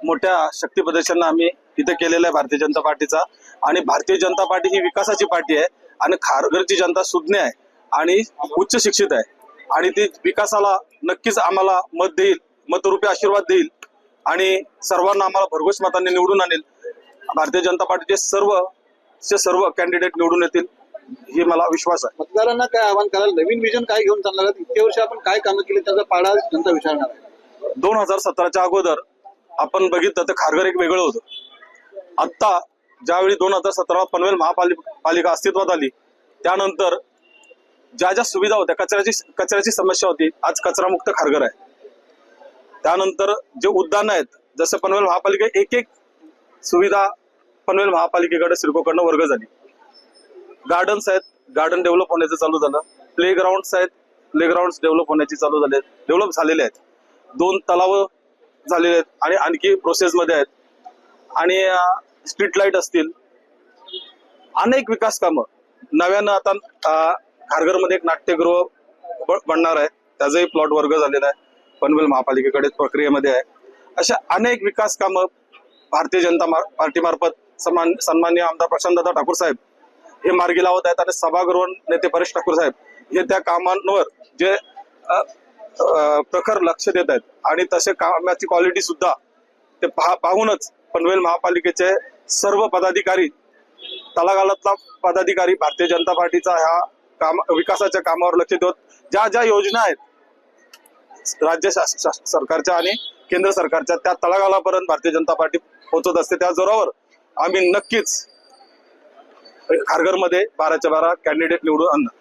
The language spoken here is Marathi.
मोठ्या शक्ती प्रदर्शन आम्ही इथे केलेलं आहे भारतीय जनता पार्टीचा। आणि भारतीय जनता पार्टी ही विकासाची पार्टी आहे आणि खारघरची जनता सुज्ञ आहे आणि उच्च शिक्षित आहे आणि ती विकासाला नक्कीच आम्हाला मत देईल, मतरूपी आशीर्वाद देईल आणि सर्वांना आम्हाला भरघोस मतांनी निवडून आणेल। भारतीय जनता पार्टीचे सर्व कॅन्डिडेट निवडून येतील हे मला विश्वास आहे। मतदारांना काय आवाहन कराल, नवीन विजन काय घेऊन चालणार आहात? इतके वर्ष आपण काय कामं केली त्याचा पाढा जनता विचारणार आहे। 2017च्या अगोदर आपण बघितलं तर खारघर एक वेगळं होतं। आता ज्यावेळी 2017 पनवेल महापालिका अस्तित्वात आली त्यानंतर ज्या ज्या सुविधा होत्या, कचऱ्याची समस्या होती, आज कचरामुक्त खारघर आहे। त्यानंतर जे उद्यान आहेत, जसं पनवेल महापालिका एक सुविधा पनवेल महापालिकेकडे सिडकोकडनं वर्ग झाली। गार्डन्स आहेत, गार्डन डेव्हलप होण्याचं चालू झालं। प्लेग्राऊंड्स आहेत, प्लेग्राऊंड्स डेव्हलप झालेले आहेत। 2 तलाव झालेले आहेत आणि आणखी प्रोसेसमध्ये आहेत। आणि स्ट्रीट लाईट असतील, अनेक विकास कामं नव्यानं आता खारघरमध्ये एक नाट्यगृह बनणार आहे, त्याचाही प्लॉट वर्ग झालेला आहे, पनवेल महापालिकेकडे प्रक्रियेमध्ये आहे। अशा अनेक विकास कामं भारतीय जनता पार्टी मार्फत सन्माननीय आमदार प्रशांतदादा ठाकूर साहेब हे मार्गी लावत आहेत आणि सभागृह नेते परेश ठाकूर साहेब हे त्या कामांवर जे प्रखर लक्ष देत आहेत आणि तसे कामाची क्वालिटी सुद्धा ते पाहूनच पनवेल महापालिकेचे सर्व पदाधिकारी, तळागाळातला पदाधिकारी भारतीय जनता पार्टीचा ह्या विकासाच्या कामावर लक्ष देत, ज्या योजना आहेत राज्य सरकारच्या आणि केंद्र सरकारच्या त्या तळागाळापर्यंत भारतीय जनता पार्टी पोहोचत असते। त्या जोरावर आम्ही नक्कीच खारघरमध्ये 12च्या 12 कॅन्डिडेट निवडून आणणार।